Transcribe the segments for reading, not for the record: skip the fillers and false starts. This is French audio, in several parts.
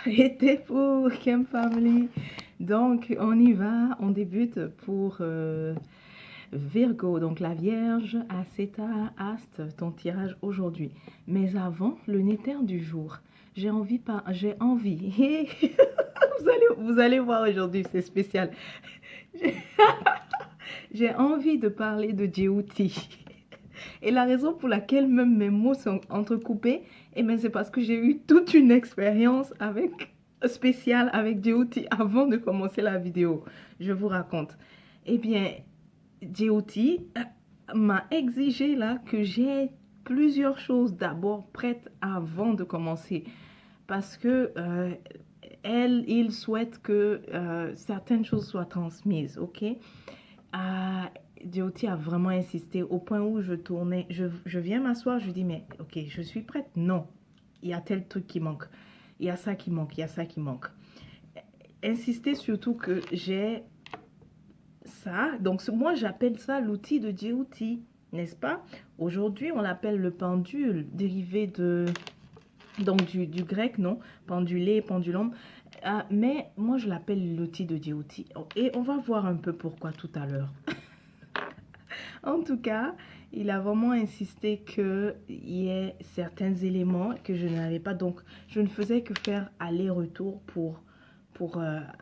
Été pour Camp Family. Donc, on y va, on débute pour Virgo, donc la Vierge, Acéta, Astre, ton tirage aujourd'hui. Mais avant, le néther du jour. J'ai envie. Vous allez voir aujourd'hui, c'est spécial. J'ai envie de parler de Djibouti. Et la raison pour laquelle même mes mots sont entrecoupés, eh bien, c'est parce que j'ai eu toute une expérience spéciale avec Djibouti avant de commencer la vidéo. Je vous raconte. Eh bien, Djibouti m'a exigé là que j'ai plusieurs choses d'abord prêtes avant de commencer. Parce que il souhaite que certaines choses soient transmises, ok? Djibouti a vraiment insisté au point où je tournais. Je viens m'asseoir, je dis, mais ok, je suis prête. Non, il y a tel truc qui manque. Il y a ça qui manque, il y a ça qui manque. Insister surtout que j'ai ça. Donc, moi, j'appelle ça l'outil de Djibouti, n'est-ce pas? Aujourd'hui, on l'appelle le pendule, dérivé donc du grec, non? Pendulé, pendulum. Mais moi, je l'appelle l'outil de Djibouti. Et on va voir un peu pourquoi tout à l'heure. En tout cas, il a vraiment insisté qu'il y ait certains éléments que je n'avais pas. Donc, je ne faisais que faire aller-retour pour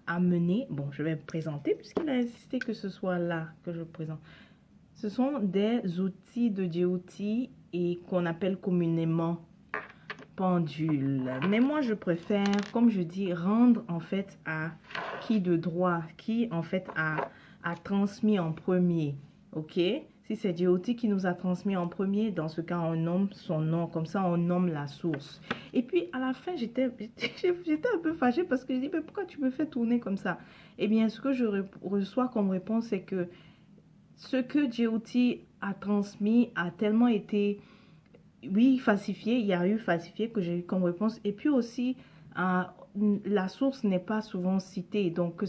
amener. Bon, je vais me présenter puisqu'il a insisté que ce soit là que je présente. Ce sont des outils de Djibouti et qu'on appelle communément pendule. Mais moi, je préfère, comme je dis, rendre en fait à qui de droit, qui en fait a transmis en premier. Ok? Si c'est Djibouti qui nous a transmis en premier, dans ce cas, on nomme son nom. Comme ça, on nomme la source. Et puis, à la fin, j'étais un peu fâchée parce que je dis, mais pourquoi tu me fais tourner comme ça? Eh bien, ce que je reçois comme réponse, c'est que ce que Djibouti a transmis a tellement été, oui, falsifié. Il y a eu falsifié que j'ai eu comme réponse. Et puis aussi, la source n'est pas souvent citée. Donc,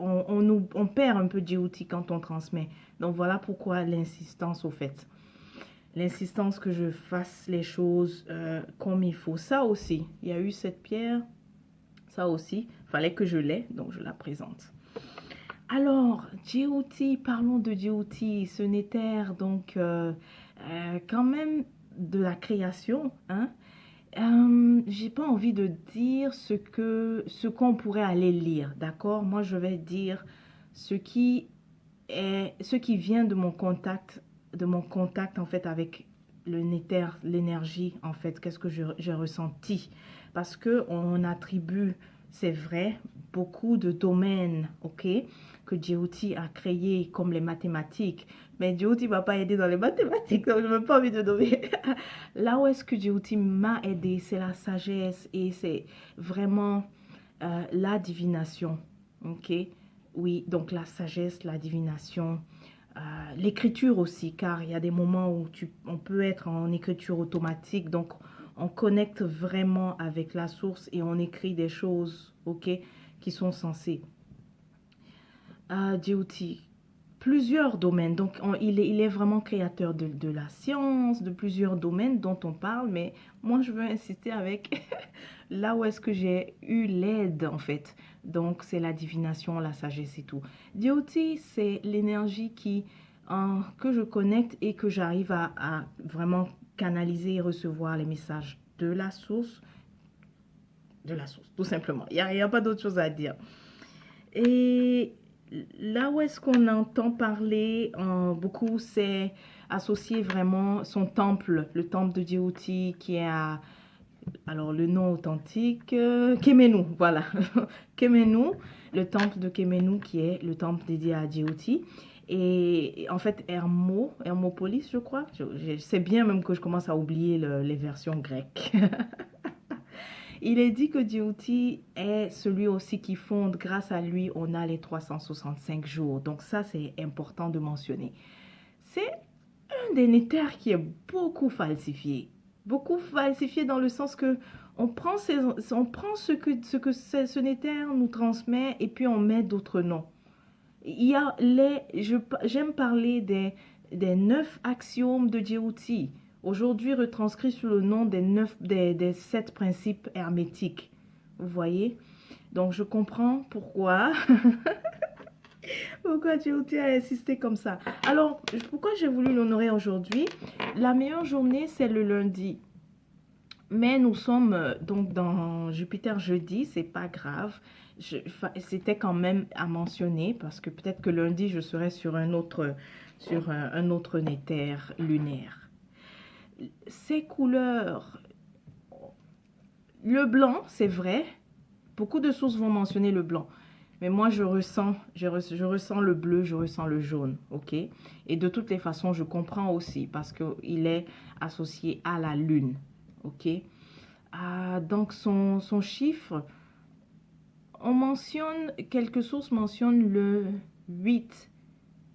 on perd un peu Djibouti quand on transmet. Donc, voilà pourquoi l'insistance au fait. L'insistance que je fasse les choses comme il faut. Ça aussi, il y a eu cette pierre. Ça aussi, il fallait que je l'aie. Donc, je la présente. Alors, Djibouti, parlons de Djibouti. Ce néther, donc, quand même de la création, hein. J'ai pas envie de dire ce qu'on pourrait aller lire, d'accord? Moi, je vais dire ce qui vient de mon contact en fait avec le néther, l'énergie en fait, qu'est-ce que j'ai ressenti? Parce que on attribue, c'est vrai, beaucoup de domaines, ok, que Djibouti a créé comme les mathématiques. Mais Djibouti ne m'a pas aidé dans les mathématiques, donc je n'ai pas envie de nommer. Là où est-ce que Djibouti m'a aidé, c'est la sagesse et c'est vraiment la divination. Ok? Oui, donc la sagesse, la divination, l'écriture aussi, car il y a des moments où on peut être en écriture automatique, donc on connecte vraiment avec la source et on écrit des choses, ok, qui sont censées. Djibouti, plusieurs domaines. Donc, il est vraiment créateur de la science, de plusieurs domaines dont on parle, mais moi, je veux insister avec là où est-ce que j'ai eu l'aide, en fait. Donc, c'est la divination, la sagesse et tout. Djibouti, c'est l'énergie que je connecte et que j'arrive à vraiment canaliser et recevoir les messages de la source, tout simplement. Il n'y a pas d'autre chose à dire. Et là où est-ce qu'on entend parler beaucoup, c'est associé vraiment son temple, le temple de Djibouti qui est alors le nom authentique, Kemenou, voilà. Kemenou, le temple de Kemenou qui est le temple dédié à Djibouti. Et en fait, Hermopolis, je crois. C'est bien même que je commence à oublier les versions grecques. Il est dit que Djibouti est celui aussi qui fonde, grâce à lui, on a les 365 jours. Donc ça, c'est important de mentionner. C'est un des néthers qui est beaucoup falsifié. Beaucoup falsifié dans le sens que on prend ce que ce néther nous transmet et puis on met d'autres noms. Il y a j'aime parler des 9 axiomes de Djibouti. Aujourd'hui retranscrit sous le nom des 7 principes hermétiques. Vous voyez? Donc, je comprends pourquoi. Pourquoi Djibouti a insisté comme ça. Alors, pourquoi j'ai voulu l'honorer aujourd'hui? La meilleure journée, c'est le lundi. Mais nous sommes donc dans Jupiter jeudi, c'est pas grave. C'était quand même à mentionner parce que peut-être que lundi, je serai sur un autre néther lunaire. Ces couleurs, le blanc, c'est vrai. Beaucoup de sources vont mentionner le blanc. Mais moi, je ressens le bleu, je ressens le jaune, ok? Et de toutes les façons, je comprends aussi parce qu'il est associé à la lune, ok? Donc, son chiffre, quelques sources mentionnent le 8.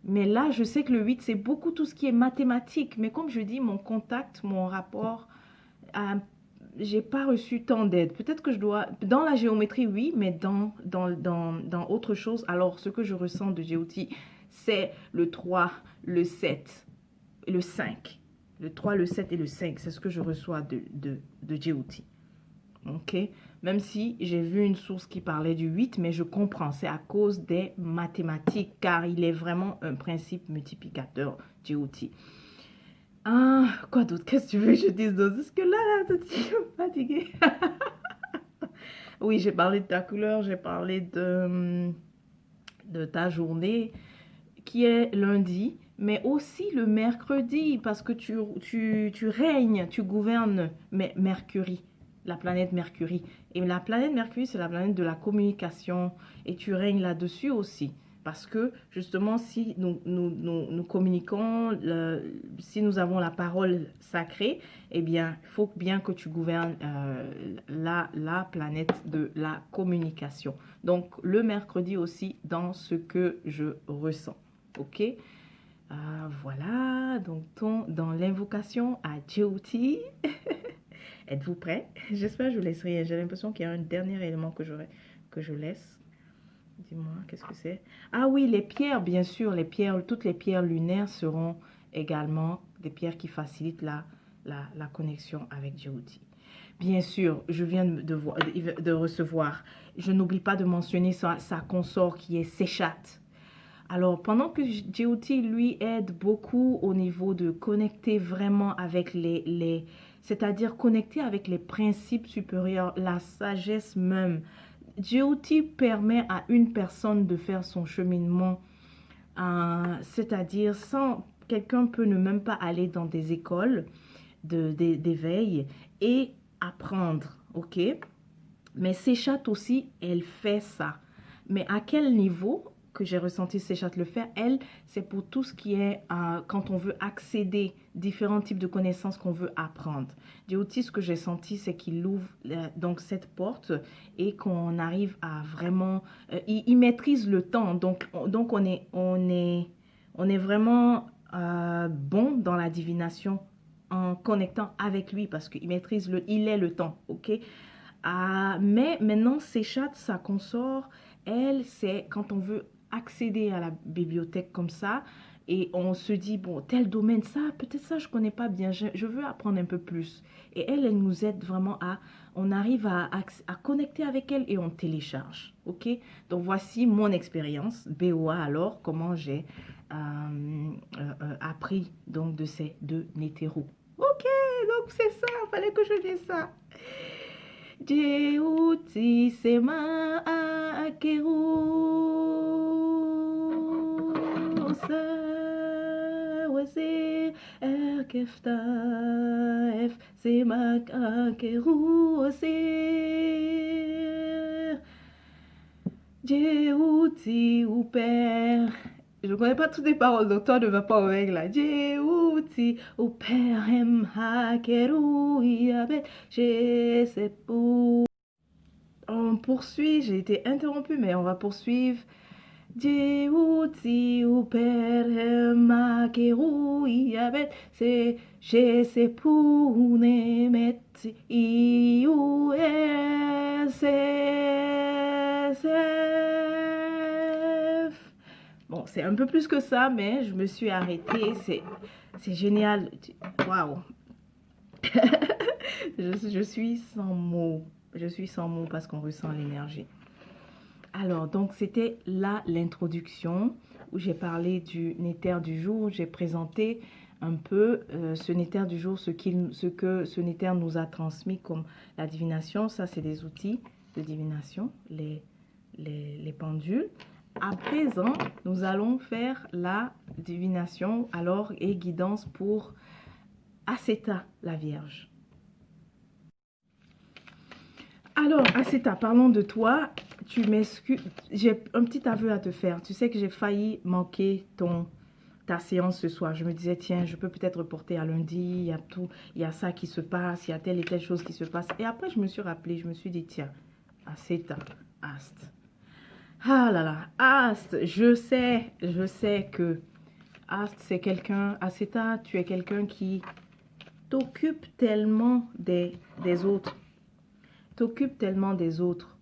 Mais là, je sais que le 8, c'est beaucoup tout ce qui est mathématique. Mais comme je dis, mon contact, mon rapport, j'ai pas reçu tant d'aide. Peut-être que je dois... Dans la géométrie, oui, mais dans autre chose, alors ce que je ressens de Djibouti, c'est le 3, le 7, le 5. Le 3, le 7 et le 5, c'est ce que je reçois de Djibouti. Ok? Même si j'ai vu une source qui parlait du 8, mais je comprends, c'est à cause des mathématiques, car il est vraiment un principe multiplicateur, Djibouti. Quoi d'autre? Qu'est-ce que tu veux que je dise d'autre? Parce que là, je suis fatiguée. Oui, j'ai parlé de ta couleur, j'ai parlé de ta journée, qui est lundi, mais aussi le mercredi, parce que tu règnes, tu gouvernes Mercure, la planète Mercure. Et la planète Mercure, c'est la planète de la communication, et tu règnes là-dessus aussi. Parce que justement, si nous communiquons, si nous avons la parole sacrée, eh bien, il faut bien que tu gouvernes la planète de la communication. Donc, le mercredi aussi, dans ce que je ressens. Ok? Voilà, donc dans l'invocation à Djibouti. Êtes-vous prêts? J'espère que je ne laisse rien. J'ai l'impression qu'il y a un dernier élément que je laisse. Dis-moi, qu'est-ce que c'est? Ah oui, les pierres, bien sûr, toutes les pierres lunaires seront également des pierres qui facilitent la connexion avec Djibouti. Bien sûr, je viens de recevoir, je n'oublie pas de mentionner sa consort qui est Séchat. Alors, pendant que Djibouti, lui, aide beaucoup au niveau de connecter vraiment avec c'est-à-dire connecter avec les principes supérieurs, la sagesse même. Djibouti permet à une personne de faire son cheminement, c'est-à-dire quelqu'un peut ne même pas aller dans des écoles d'éveil et apprendre, ok? Mais Séchat aussi, elle fait ça. Mais à quel niveau que j'ai ressenti Séchat le faire? Elle, c'est pour tout ce qui est quand on veut accéder différents types de connaissances qu'on veut apprendre. Djibouti, ce que j'ai senti, c'est qu'il ouvre donc cette porte et qu'on arrive à vraiment... il maîtrise le temps. Donc on est vraiment bon dans la divination en connectant avec lui parce qu'il maîtrise il est le temps, ok? Mais maintenant, Séchat, sa consort, elle, c'est quand on veut accéder à la bibliothèque comme ça et on se dit, bon, tel domaine, ça, peut-être ça, je connais pas bien, je veux apprendre un peu plus. Et elle nous aide vraiment on arrive à connecter avec elle et on télécharge, ok? Donc, voici mon expérience, BOA alors, comment j'ai appris donc de ces deux nétéros. Ok, donc c'est ça, fallait que je dise ça. Djibouti sema akeru sawasi erkeftaf sema akeru sir Djibouti ou père. Je ne connais pas toutes les paroles, donc toi ne vas pas avec là. Djibouti ou père em hakeru yabet je sais pour. On poursuit, j'ai été interrompue, mais on va poursuivre. Djibouti ou père em hakeru yabet je sais pour ne mettre iou Bon, c'est un peu plus que ça, mais je me suis arrêtée. C'est génial. Waouh. Je suis sans mots. Je suis sans mots parce qu'on ressent l'énergie. Alors, donc, c'était là l'introduction où j'ai parlé du Néther du jour. J'ai présenté un peu ce Néther du jour, ce que ce Néther nous a transmis comme la divination. Ça, c'est des outils de divination, les pendules. À présent, nous allons faire la divination alors et guidance pour Aceta, la Vierge. Alors, Aceta, parlons de toi. Tu m'excuses, j'ai un petit aveu à te faire. Tu sais que j'ai failli manquer ta séance ce soir. Je me disais, tiens, je peux peut-être reporter à lundi. Il y a tout, il y a ça qui se passe, il y a telle et telle chose qui se passe. Et après, je me suis rappelé, je me suis dit, tiens, Aceta, Ast. Ah là là, Ast, je sais que Ast, c'est quelqu'un, Aceta, tu es quelqu'un qui t'occupe tellement des autres. T'occupe tellement des autres.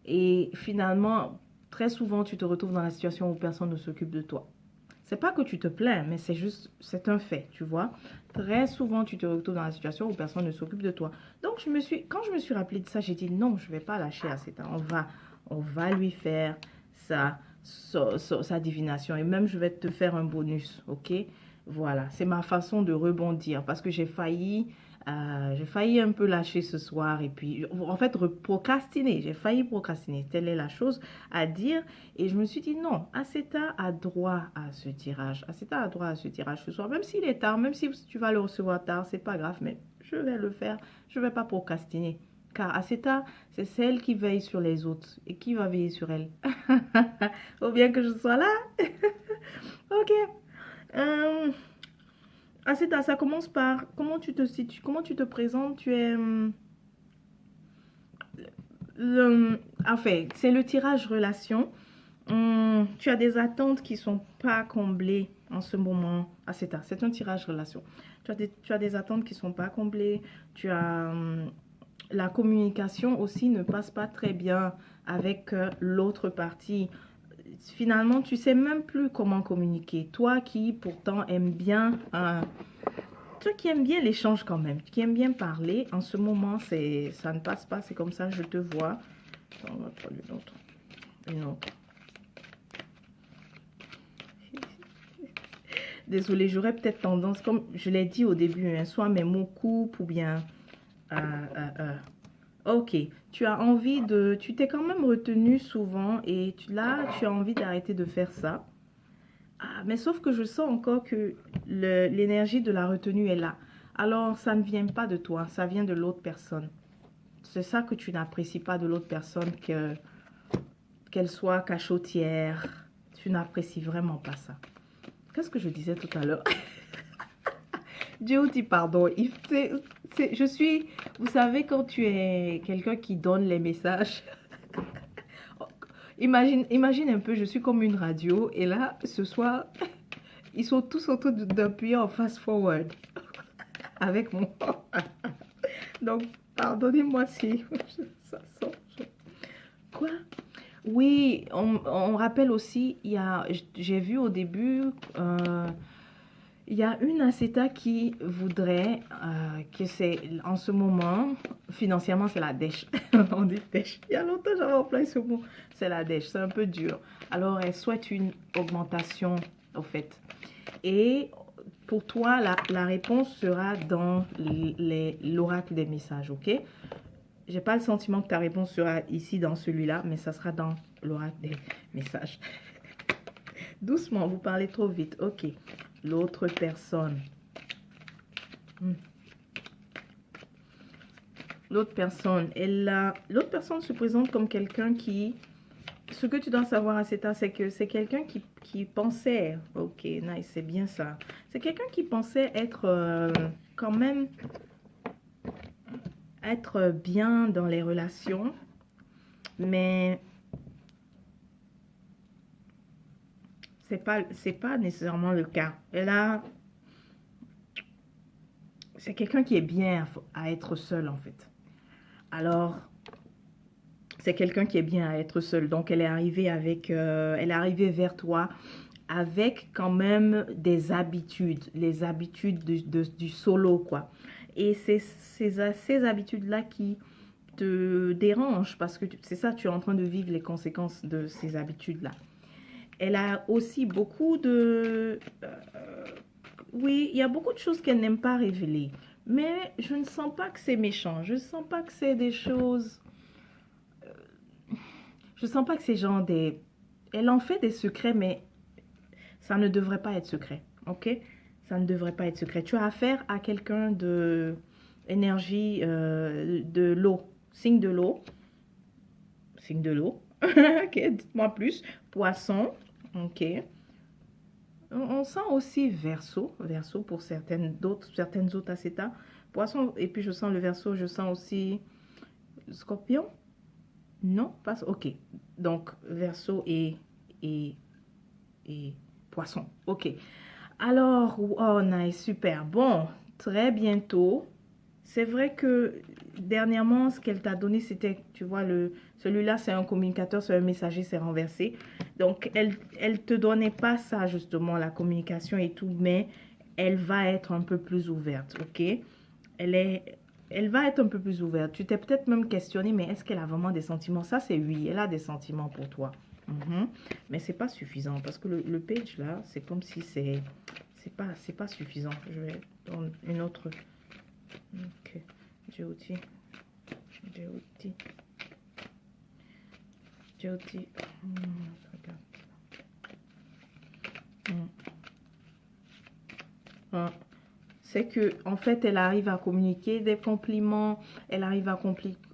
Et finalement, très souvent, tu te retrouves dans la situation où personne ne s'occupe de toi. C'est pas que tu te plains, mais c'est juste, c'est un fait, tu vois. Très souvent, tu te retrouves dans la situation où personne ne s'occupe de toi. Donc, quand je me suis rappelé de ça, j'ai dit non, je vais pas lâcher Aceta. On va lui faire sa divination. Et même, je vais te faire un bonus, ok? Voilà, c'est ma façon de rebondir parce que j'ai failli un peu lâcher ce soir et puis en fait procrastiner. J'ai failli procrastiner. Telle est la chose à dire et je me suis dit non, Aceta a droit à ce tirage. Aceta a droit à ce tirage ce soir, même s'il est tard, même si tu vas le recevoir tard, c'est pas grave, mais je vais le faire. Je vais pas procrastiner. Car Aceta, c'est celle qui veille sur les autres. Et qui va veiller sur elle? Faut bien que je sois là. Ok. Aceta, ça commence par comment tu te situes, comment tu te présentes. Tu es enfin, c'est le tirage relation. Tu as des attentes qui sont pas comblées en ce moment. Aceta, c'est un tirage relation. Tu as des attentes qui sont pas comblées. Tu as la communication aussi ne passe pas très bien avec l'autre partie. Finalement, tu sais même plus comment communiquer. Toi qui pourtant aimes bien, toi qui aimes bien l'échange quand même, qui aime bien parler, en ce moment, ça ne passe pas. C'est comme ça, je te vois. On va prendre une autre. Désolée, j'aurais peut-être tendance, comme je l'ai dit au début, hein, soit mes mots coupent ou bien... Ok, tu as envie de... Tu t'es quand même retenu souvent et là, tu as envie d'arrêter de faire ça. Ah, mais sauf que je sens encore que l'énergie de la retenue est là. Alors, ça ne vient pas de toi, ça vient de l'autre personne. C'est ça que tu n'apprécies pas de l'autre personne, qu'elle soit cachotière. Tu n'apprécies vraiment pas ça. Qu'est-ce que je disais tout à l'heure? Dieu dit pardon. Je suis, vous savez, quand tu es quelqu'un qui donne les messages, imagine un peu, je suis comme une radio et là, ce soir, ils sont tous en train d'appuyer en fast forward avec moi. Donc, pardonnez-moi si ça sort. Quoi? Oui, on rappelle aussi, j'ai vu au début... il y a une Aceta qui voudrait que c'est en ce moment, financièrement, c'est la dèche. On dit dèche. Il y a longtemps, j'avais employé ce mot. C'est la dèche, c'est un peu dur. Alors, elle souhaite une augmentation, au fait. Et pour toi, la réponse sera dans l'oracle des messages, ok? J'ai pas le sentiment que ta réponse sera ici dans celui-là, mais ça sera dans l'oracle des messages. Doucement, vous parlez trop vite, ok. L'autre personne. L'autre personne, l'autre personne se présente comme quelqu'un qui... Ce que tu dois savoir à cet âge, c'est que c'est quelqu'un qui pensait... Ok, nice, c'est bien ça. C'est quelqu'un qui pensait être quand même... Être bien dans les relations. Mais... C'est pas nécessairement le cas. C'est quelqu'un qui est bien à être seul, en fait. Alors, c'est quelqu'un qui est bien à être seul. Donc, elle est arrivée vers toi avec quand même des habitudes. Les habitudes du solo, quoi. Et c'est ces habitudes-là qui te dérange parce que c'est ça, tu es en train de vivre les conséquences de ces habitudes-là. Elle a aussi beaucoup de... oui, il y a beaucoup de choses qu'elle n'aime pas révéler. Mais je ne sens pas que c'est méchant. Je ne sens pas que c'est des choses... Je ne sens pas que c'est genre des... Elle en fait des secrets, mais ça ne devrait pas être secret. Ok? Ça ne devrait pas être secret. Tu as affaire à quelqu'un de énergie de l'eau. Signe de l'eau. Signe de l'eau. Ok, dites-moi plus. Poisson. Ok. On sent aussi Verseau. Verseau pour certaines autres acétas. Poisson. Et puis je sens le Verseau. Je sens aussi Scorpion. Non, pas... Ok. Donc, Verseau et Poisson. Ok. Alors, oh, nice, super. Bon, très bientôt. C'est vrai que dernièrement, ce qu'elle t'a donné, c'était, tu vois, celui-là, c'est un communicateur, c'est un messager, c'est renversé. Donc, elle te donnait pas ça, justement, la communication et tout, mais elle va être un peu plus ouverte, ok? Elle va être un peu plus ouverte. Tu t'es peut-être même questionné, mais est-ce qu'elle a vraiment des sentiments? Ça, c'est oui, elle a des sentiments pour toi. Mais c'est pas suffisant parce que le page là, c'est comme si c'est pas suffisant. Je vais dans une autre. Ok, Jyoti. Regarde. Ah. C'est que en fait elle arrive à communiquer des compliments, elle arrive à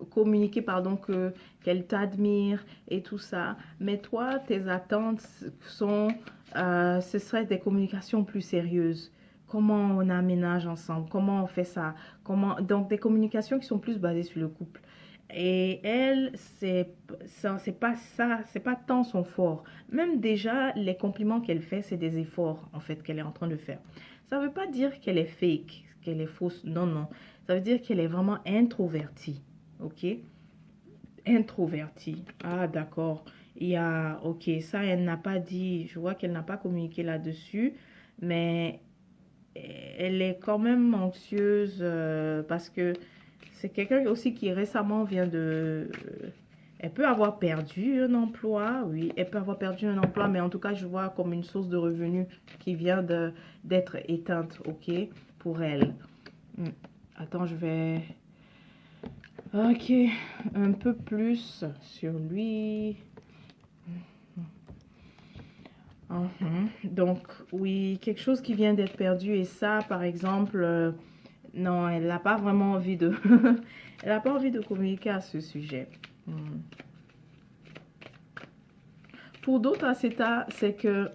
communiquer pardon que qu'elle t'admire et tout ça, mais toi tes attentes sont ce serait des communications plus sérieuses. Comment on aménage ensemble, comment on fait ça, comment donc des communications qui sont plus basées sur le couple. Et elle, c'est pas ça, c'est pas tant son fort. Même déjà, les compliments qu'elle fait, c'est des efforts, en fait, qu'elle est en train de faire. Ça veut pas dire qu'elle est fake, qu'elle est fausse. Non, non. Ça veut dire qu'elle est vraiment introvertie. OK? Introvertie. Ah, d'accord. Il y a... OK, ça, elle n'a pas dit... Je vois qu'elle n'a pas communiqué là-dessus. Mais elle est quand même anxieuse parce que c'est quelqu'un aussi qui récemment vient de... Elle peut avoir perdu un emploi, oui, elle peut avoir perdu un emploi, mais en tout cas, je vois comme une source de revenus qui vient d'être éteinte, ok, pour elle. Attends, je vais... Ok, un peu plus sur lui. Donc, oui, quelque chose qui vient d'être perdu. Et ça, par exemple, non, elle n'a pas vraiment envie de... elle n'a pas envie de communiquer à ce sujet. Pour d'autres acétas, c'est que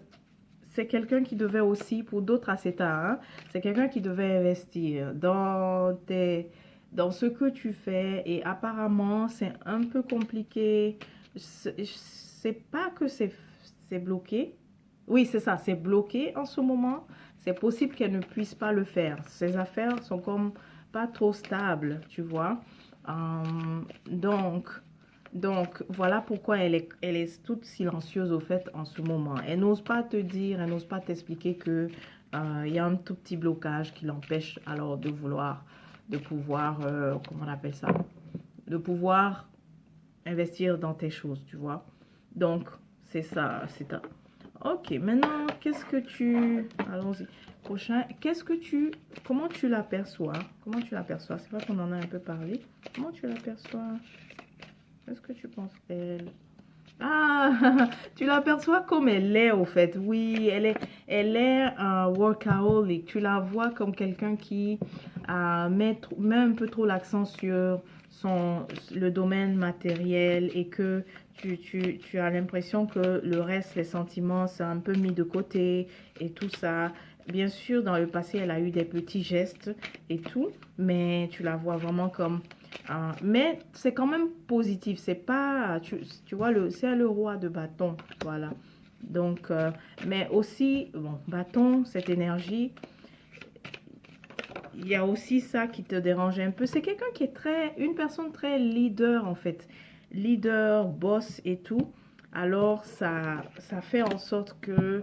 c'est quelqu'un qui devait aussi, pour d'autres acétas, hein, c'est quelqu'un qui devait investir dans ce que tu fais. Et apparemment, c'est un peu compliqué. C'est pas que c'est bloqué. Oui, c'est ça, c'est bloqué en ce moment. C'est possible qu'elle ne puisse pas le faire. Ses affaires sont comme pas trop stables, tu vois. Donc, voilà pourquoi elle est toute silencieuse au fait en ce moment. Elle n'ose pas te dire, elle n'ose pas t'expliquer que il y a un tout petit blocage qui l'empêche alors de pouvoir, comment on appelle ça, de pouvoir investir dans tes choses, tu vois. Donc, c'est ça, c'est un... Ok, maintenant, qu'est-ce que tu... Allons-y. Prochain, comment tu l'aperçois? Comment tu l'aperçois? C'est vrai qu'on en a un peu parlé. Comment tu l'aperçois? Est-ce que tu penses qu'elle... Ah, tu l'aperçois comme elle est, au fait. Oui, elle est un workaholic. Tu la vois comme quelqu'un qui met un peu trop l'accent sur le domaine matériel et que tu as l'impression que le reste, les sentiments, c'est un peu mis de côté et tout ça. Bien sûr, dans le passé, elle a eu des petits gestes et tout, mais tu la vois vraiment comme... mais c'est quand même positif, c'est pas, tu vois, c'est le roi de bâton, voilà. Donc, mais aussi, bon, bâton, cette énergie, il y a aussi ça qui te dérange un peu. C'est quelqu'un qui est une personne très leader en fait, leader, boss et tout. Alors, ça fait en sorte que,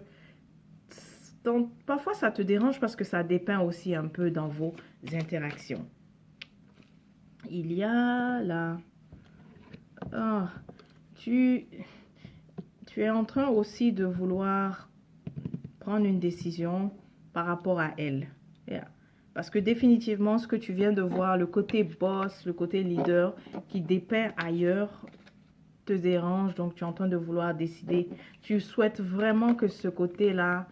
parfois ça te dérange parce que ça dépeint aussi un peu dans vos interactions. Il y a là, Ah, tu, tu es en train aussi de vouloir prendre une décision par rapport à elle. Yeah. Parce que définitivement, ce que tu viens de voir, le côté boss, le côté leader qui dépeint ailleurs, te dérange. Donc, tu es en train de vouloir décider. Tu souhaites vraiment que ce côté-là,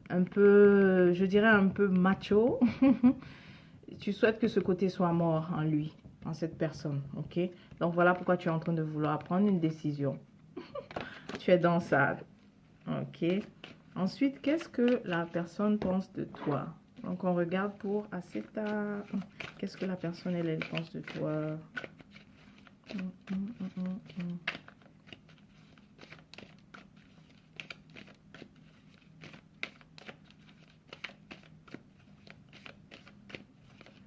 un peu, je dirais un peu macho, tu souhaites que ce côté soit mort en lui, en cette personne. Ok? Donc, voilà pourquoi tu es en train de vouloir prendre une décision. Tu es dans ça. Ok? Ensuite, qu'est-ce que la personne pense de toi? Donc, on regarde pour Aseta. Qu'est-ce que la personne, elle pense de toi?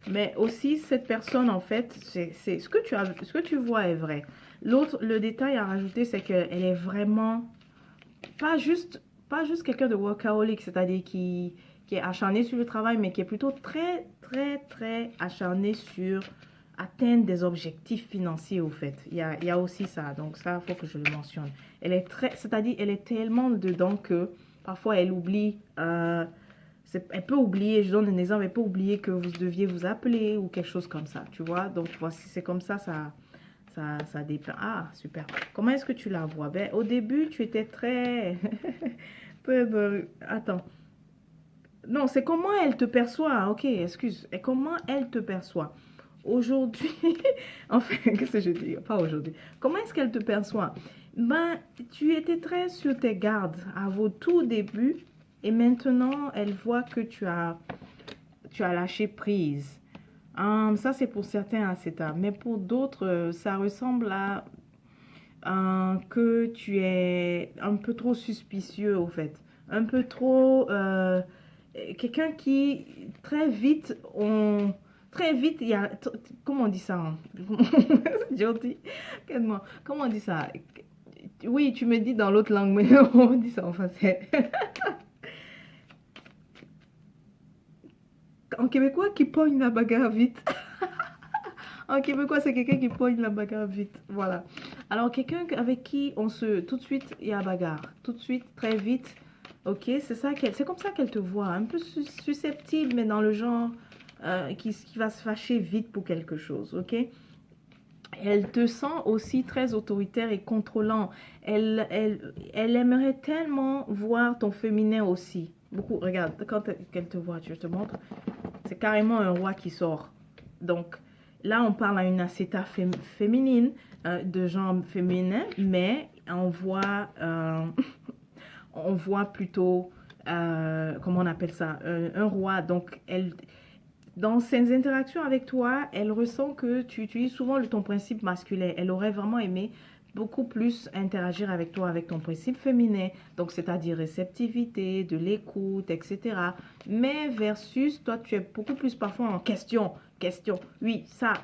Mais aussi, cette personne, en fait, c'est ce que ce que tu vois est vrai. L'autre, le détail à rajouter, c'est qu'elle est vraiment pas juste, pas juste quelqu'un de workaholic, c'est-à-dire qui est acharné sur le travail, mais qui est plutôt très, très, très acharné sur atteindre des objectifs financiers, au fait. Il y a aussi ça, donc ça, il faut que je le mentionne. Elle est très, c'est-à-dire, elle est tellement dedans que parfois elle oublie, elle peut oublier, je donne un exemple, elle peut oublier que vous deviez vous appeler ou quelque chose comme ça, tu vois. Donc, voici, c'est comme ça dépend. Ah, super. Comment est-ce que tu la vois? Ben, au début, tu étais très... Attends. Non, c'est comment elle te perçoit. Ok, excuse. Et comment elle te perçoit? Aujourd'hui, enfin, qu'est-ce que je dis? Pas aujourd'hui. Comment est-ce qu'elle te perçoit? Ben, tu étais très sur tes gardes à vos tout débuts et maintenant, elle voit que tu as lâché prise. Ça, c'est pour certains Aseta, mais pour d'autres, ça ressemble à que tu es un peu trop suspicieux, au fait. Un peu trop... quelqu'un qui, très vite, Très vite, il y a... Comment on dit ça? Hein? Gentil. Comment on dit ça? Oui, tu me dis dans l'autre langue, mais on dit ça en français. En québécois, qui pogne la bagarre vite. En québécois, c'est quelqu'un qui pogne la bagarre vite. Voilà. Alors, quelqu'un avec qui on se... Tout de suite, il y a bagarre. Tout de suite, très vite. Ok, c'est comme ça qu'elle te voit. Un peu susceptible, mais dans le genre qui va se fâcher vite pour quelque chose. Ok. Elle te sent aussi très autoritaire et contrôlant. Elle aimerait tellement voir ton féminin aussi. Beaucoup, regarde, quand elle te voit, je te montre. C'est carrément un roi qui sort. Donc, là, on parle à une acéta féminine, de genre féminin, mais on voit plutôt, comment on appelle ça, un roi. Donc, dans ses interactions avec toi, elle ressent que tu utilises souvent ton principe masculin. Elle aurait vraiment aimé beaucoup plus interagir avec toi avec ton principe féminin, donc c'est-à-dire réceptivité, de l'écoute, etc. Mais versus toi, tu es beaucoup plus parfois en question, oui, ça.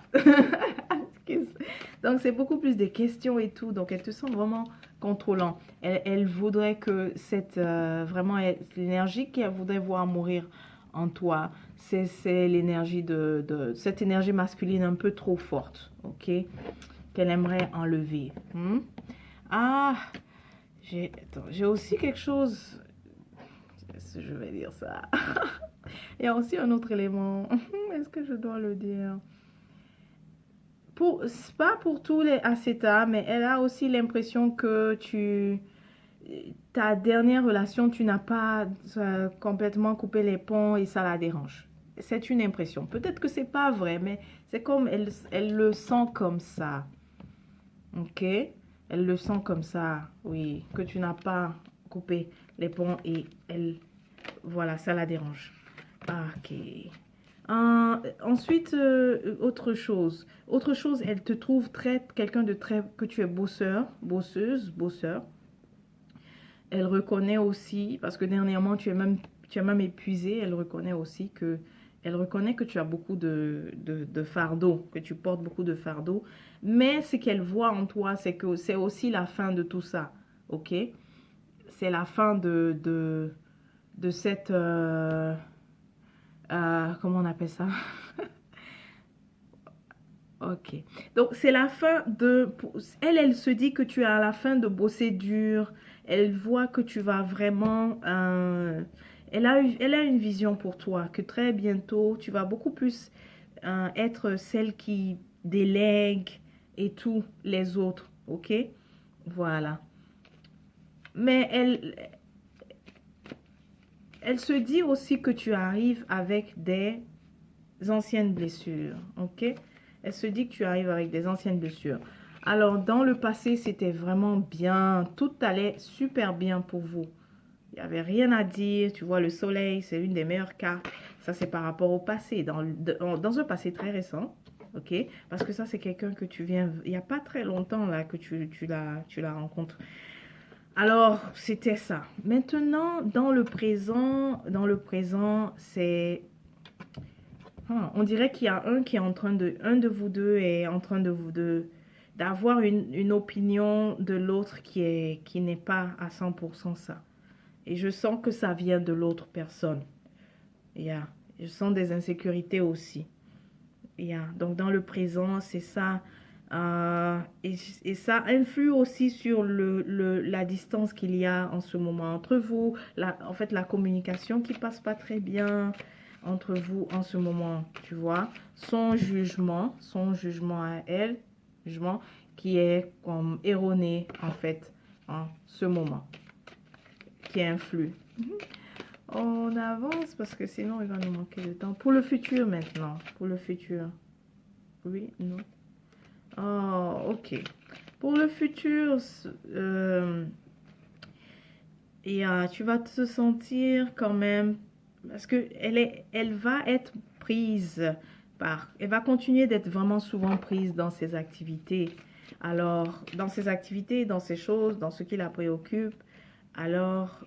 Donc c'est beaucoup plus des questions et tout, donc elle te sent vraiment contrôlant. Elle voudrait que vraiment l'énergie qu'elle voudrait voir mourir en toi, c'est l'énergie cette énergie masculine un peu trop forte, ok, qu'elle aimerait enlever. Ah, j'ai aussi quelque chose, je vais dire ça. Il y a aussi un autre élément. Est-ce que je dois le dire? Pas pour tous les acétats, mais elle a aussi l'impression que ta dernière relation, tu n'as pas complètement coupé les ponts et ça la dérange. C'est une impression. Peut-être que c'est pas vrai, mais c'est comme elle le sent comme ça. Ok? Elle le sent comme ça, oui, que tu n'as pas coupé les ponts et voilà, ça la dérange. Ok. Ensuite, autre chose. Autre chose, elle te trouve quelqu'un de très, que tu es bosseur. Elle reconnaît aussi, parce que dernièrement, tu as même épuisé, elle reconnaît que tu as beaucoup de fardeau, que tu portes beaucoup de fardeau. Mais ce qu'elle voit en toi, c'est que c'est aussi la fin de tout ça. Ok? C'est la fin de cette... comment on appelle ça? Ok. Donc, c'est la fin de... Elle se dit que tu es à la fin de bosser dur. Elle voit que tu vas vraiment... elle a une vision pour toi, que très bientôt, tu vas beaucoup plus être celle qui délègue et tout les autres. Ok? Voilà. Mais elle se dit aussi que tu arrives avec des anciennes blessures. Ok? Elle se dit que tu arrives avec des anciennes blessures. Alors, dans le passé, c'était vraiment bien. Tout allait super bien pour vous. Il n'y avait rien à dire. Tu vois, le soleil, c'est une des meilleures cartes. Ça, c'est par rapport au passé, dans un passé très récent. Ok? Parce que ça, c'est quelqu'un que tu viens... Il n'y a pas très longtemps là que tu la rencontres. Alors, c'était ça. Maintenant, dans le présent, c'est... on dirait qu'il y a un de vous deux est en train d'avoir une opinion de l'autre qui n'est pas à 100% ça. Et je sens que ça vient de l'autre personne. Yeah. Je sens des insécurités aussi. Yeah. Donc dans le présent, c'est ça. Et ça influe aussi sur la distance qu'il y a en ce moment entre vous. En fait, la communication qui passe pas très bien entre vous en ce moment, tu vois. Son jugement à elle, jugement qui est comme erroné en fait en ce moment, qui influe. On avance parce que sinon il va nous manquer de temps. Pour le futur maintenant, pour le futur. Oui, non. Oh, ok. Pour le futur, tu vas te sentir quand même, parce que elle va être prise elle va continuer d'être vraiment souvent prise dans ses activités. Alors, dans ses activités, dans ses choses, dans ce qui la préoccupe. Alors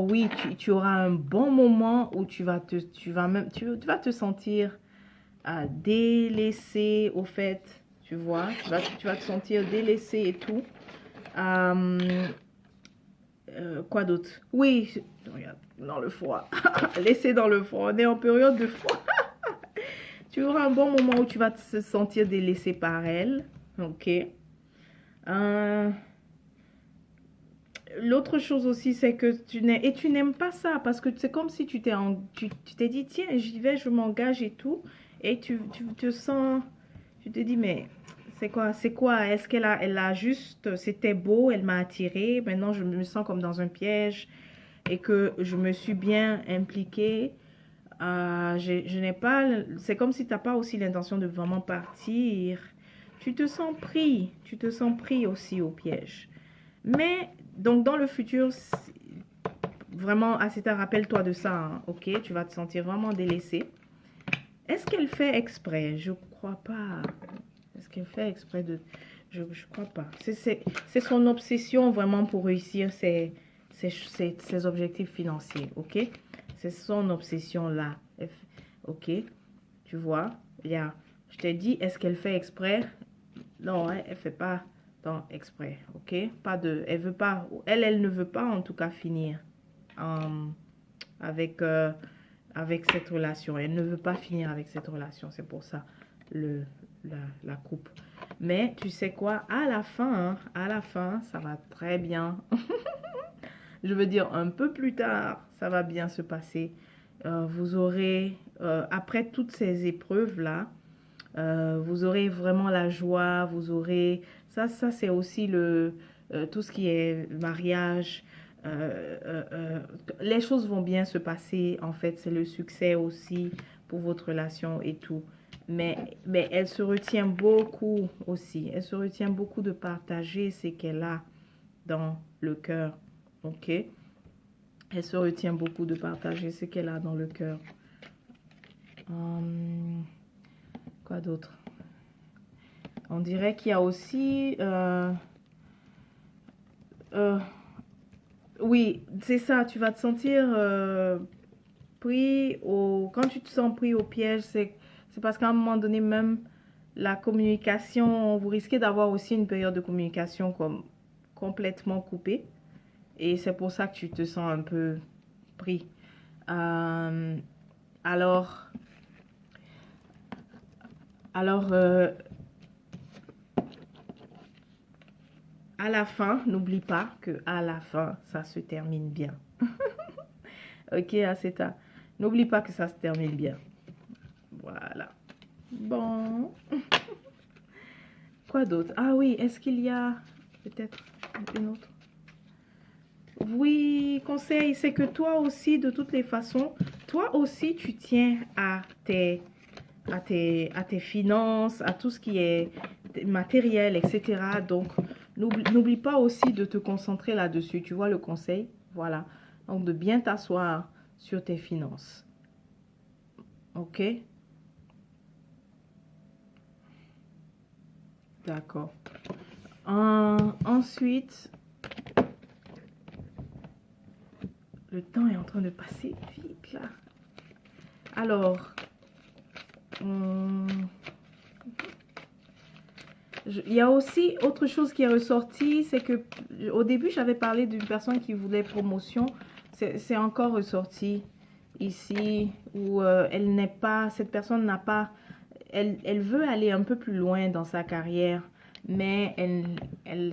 oui, tu auras un bon moment où tu vas te sentir délaissé au fait, tu vois, tu vas te sentir délaissé et tout. Quoi d'autre? Oui, regarde, dans le froid. Laissé dans le froid, on est en période de froid. Tu auras un bon moment où tu vas te sentir délaissé par elle. Ok. L'autre chose aussi, c'est que tu n'aimes pas ça parce que c'est comme si tu t'es dit, tiens, j'y vais, je m'engage et tout. Et tu te sens, tu te dis, mais c'est quoi? Est-ce elle a juste, c'était beau, elle m'a attiré. Maintenant, je me sens comme dans un piège et que je me suis bien impliquée. Je n'ai pas, c'est comme si tu n'as pas aussi l'intention de vraiment partir. Tu te sens pris aussi au piège. Mais, donc, dans le futur, vraiment, Asita, rappelle-toi de ça, hein, ok? Tu vas te sentir vraiment délaissé. Est-ce qu'elle fait exprès? Je crois pas. Est-ce qu'elle fait exprès de... Je crois pas. C'est son obsession vraiment pour réussir ses objectifs financiers, ok? C'est son obsession là, ok? Tu vois? Je t'ai dit, est-ce qu'elle fait exprès? Non, hein, elle fait pas exprès, ok? Elle veut pas, elle ne veut pas en tout cas finir avec, avec cette relation. Elle ne veut pas finir avec cette relation, c'est pour ça la coupe. Mais tu sais quoi? À la fin, ça va très bien. Je veux dire, un peu plus tard, ça va bien se passer. Vous aurez, après toutes ces épreuves-là, vous aurez vraiment la joie, vous aurez... Ça c'est aussi tout ce qui est mariage. Les choses vont bien se passer, en fait, c'est le succès aussi pour votre relation et tout. Mais elle se retient beaucoup aussi. Elle se retient beaucoup de partager ce qu'elle a dans le cœur. Ok? Elle se retient beaucoup de partager ce qu'elle a dans le cœur. Quoi d'autre? On dirait qu'il y a aussi... oui, c'est ça. Tu vas te sentir pris au... Quand tu te sens pris au piège, c'est parce qu'à un moment donné, même la communication, vous risquez d'avoir aussi une période de communication comme complètement coupée. Et c'est pour ça que tu te sens un peu pris. Alors, Alors, à la fin, n'oublie pas que à la fin, ça se termine bien. Ok, Aseta. N'oublie pas que ça se termine bien. Voilà. Bon. Quoi d'autre? Ah oui, est-ce qu'il y a peut-être une autre? Oui, conseil, c'est que toi aussi, de toutes les façons, toi aussi, tu tiens à tes finances, à tout ce qui est matériel, etc. Donc, n'oublie pas aussi de te concentrer là-dessus. Tu vois le conseil? Voilà. Donc, de bien t'asseoir sur tes finances. Ok? D'accord. Ensuite, le temps est en train de passer vite là. Alors, il y a aussi autre chose qui est ressortie, c'est que au début j'avais parlé d'une personne qui voulait promotion, c'est encore ressorti ici où elle n'est pas, cette personne n'a pas, elle veut aller un peu plus loin dans sa carrière, mais elle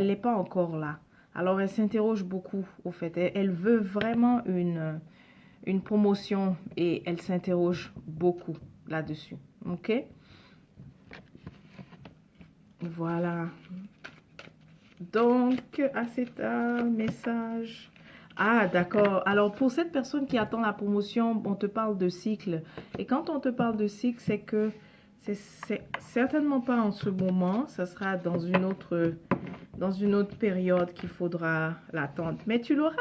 n'est pas encore là. Alors elle s'interroge beaucoup au fait, elle veut vraiment une promotion et elle s'interroge beaucoup là-dessus. Ok? Voilà. Donc, à cet message. Ah, d'accord. Alors, pour cette personne qui attend la promotion, on te parle de cycle. Et quand on te parle de cycle, c'est que c'est certainement pas en ce moment. Ça sera dans une autre période qu'il faudra l'attendre. Mais tu l'auras.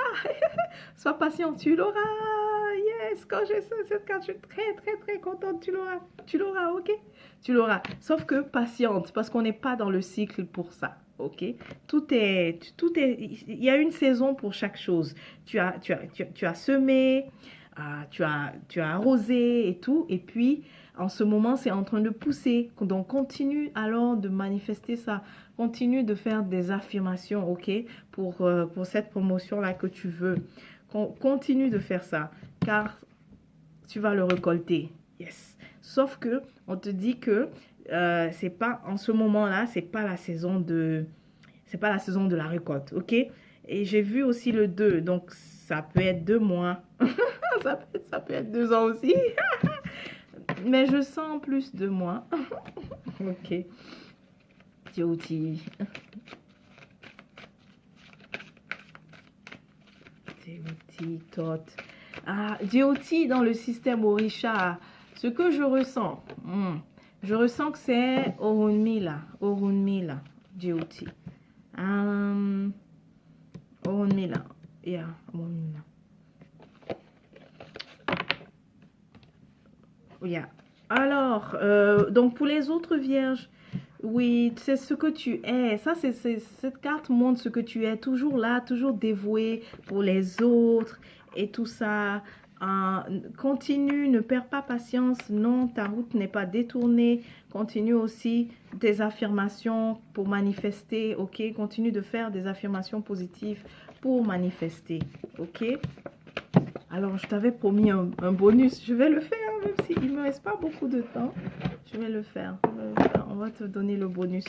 Sois patient, tu l'auras. Yes, quand j'ai cette carte, je suis très, très, très contente. Tu l'auras. Tu l'auras, ok? Tu l'auras. Sauf que patiente, parce qu'on n'est pas dans le cycle pour ça. Ok, il y a une saison pour chaque chose. Tu as semé, tu as arrosé et tout, et puis en ce moment c'est en train de pousser. Donc continue alors de manifester ça, continue de faire des affirmations, ok, pour cette promotion là que tu veux. Continue de faire ça, car tu vas le récolter. Yes. Sauf que on te dit que c'est pas en ce moment-là, c'est pas la saison de la récolte, ok? Et j'ai vu aussi le 2, donc ça peut être 2 mois, ça peut être 2 ans aussi, mais je sens plus 2 mois. Ok, Djoti. Djoti, Tot. Ah, Djoti dans le système Orisha, ce que je ressens, je ressens que c'est Orunmila, Djoti. Orunmila, yeah, Orunmila. Yeah. Alors, donc pour les autres vierges, oui, c'est ce que tu es. Ça, cette carte montre ce que tu es. Toujours là, toujours dévoué pour les autres et tout ça. Continue, ne perds pas patience. Non, ta route n'est pas détournée. Continue aussi des affirmations pour manifester. Ok, continue de faire des affirmations positives pour manifester. Ok. Alors, je t'avais promis un bonus. Je vais le faire, même s'il ne me reste pas beaucoup de temps. Je vais le faire. On va te donner le bonus.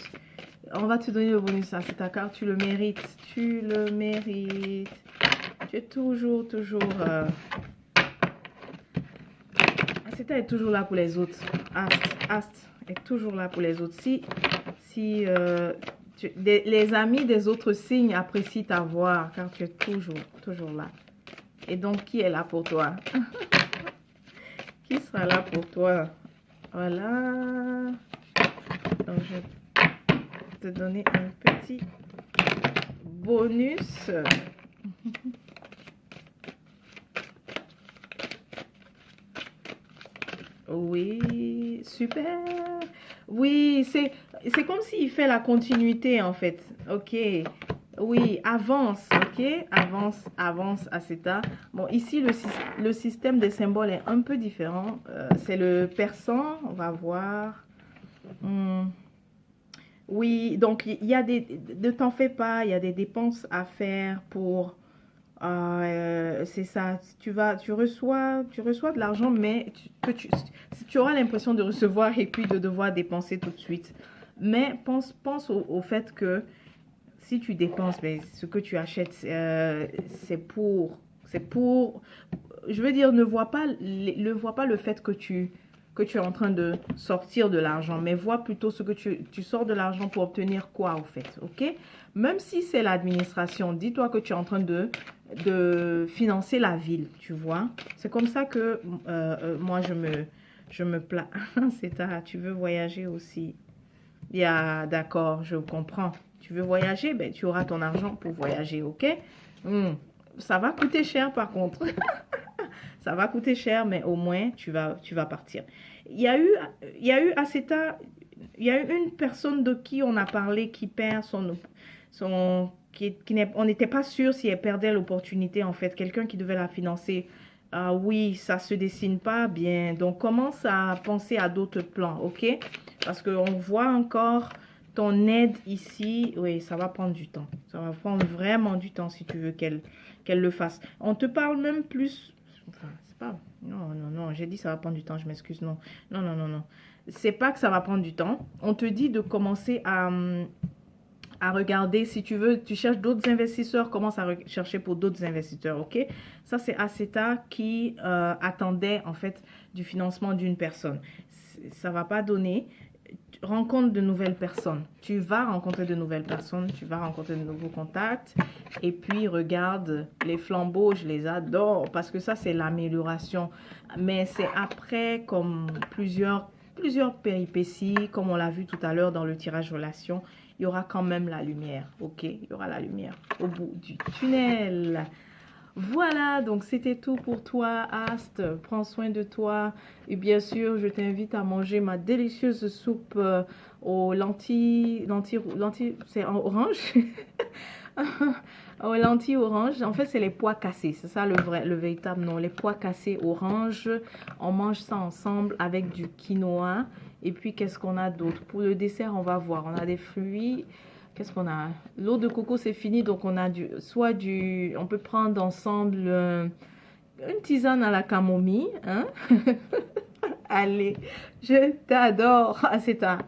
On va te donner le bonus. Ça, c'est ta carte. Tu le mérites. Tu le mérites. Tu es toujours... C'était est toujours là pour les autres. Ast est toujours là pour les autres. Si les amis des autres signes apprécient ta voix, car tu es toujours là. Et donc, qui est là pour toi? Qui sera là pour toi? Voilà. Donc, je vais te donner un petit bonus. Oui, super. Oui, c'est comme s'il fait la continuité, en fait. Ok. Oui, avance, ok? Avance, Aseta. Bon, ici, le système des symboles est un peu différent. C'est le persan, on va voir. Oui, donc il y a ne t'en fais pas, il y a des dépenses à faire pour C'est ça, tu reçois de l'argent, mais tu auras l'impression de recevoir et puis de devoir dépenser tout de suite. Mais pense au fait que si tu dépenses, ben, ce que tu achètes, je veux dire, ne vois pas le fait que tu es en train de sortir de l'argent, mais vois plutôt ce que tu sors de l'argent pour obtenir quoi, au fait, ok? Même si c'est l'administration, dis-toi que tu es en train de financer la ville, tu vois? C'est comme ça que moi, je me plains. Tu veux voyager aussi. D'accord, je comprends. Tu veux voyager, ben, tu auras ton argent pour voyager, ok? Ça va coûter cher par contre. Ça va coûter cher, mais au moins, tu vas partir. Il y a eu une personne de qui on a parlé qui perd on n'était pas sûr si elle perdait l'opportunité, en fait. Quelqu'un qui devait la financer. Ah oui, ça se dessine pas bien. Donc, commence à penser à d'autres plans, ok? Parce qu'on voit encore ton aide ici. Oui, ça va prendre du temps. Ça va prendre vraiment du temps si tu veux qu'elle le fasse. On te parle même plus. Enfin, c'est pas. Non, j'ai dit ça va prendre du temps, je m'excuse. Non. C'est pas que ça va prendre du temps. On te dit de commencer à regarder, si tu veux, tu cherches d'autres investisseurs, commence à chercher pour d'autres investisseurs, ok? Ça, c'est Aceta qui attendait, en fait, du financement d'une personne. Ça va pas donner. Rencontre de nouvelles personnes. Tu vas rencontrer de nouvelles personnes, tu vas rencontrer de nouveaux contacts. Et puis, regarde, les flambeaux, je les adore parce que ça, c'est l'amélioration. Mais c'est après, comme plusieurs péripéties, comme on l'a vu tout à l'heure dans le tirage relation, il y aura quand même la lumière, ok? Il y aura la lumière au bout du tunnel. Voilà, donc c'était tout pour toi, Ast. Prends soin de toi. Et bien sûr, je t'invite à manger ma délicieuse soupe aux lentilles, c'est en orange. Aux lentilles orange. En fait, c'est les pois cassés. C'est ça le véritable nom. Les pois cassés orange. On mange ça ensemble avec du quinoa. Et puis, qu'est-ce qu'on a d'autre? Pour le dessert, on va voir. On a des fruits. Qu'est-ce qu'on a? L'eau de coco, c'est fini. Donc, on a on peut prendre ensemble une tisane à la camomille. Hein? Allez, je t'adore. Ah, c'est ça.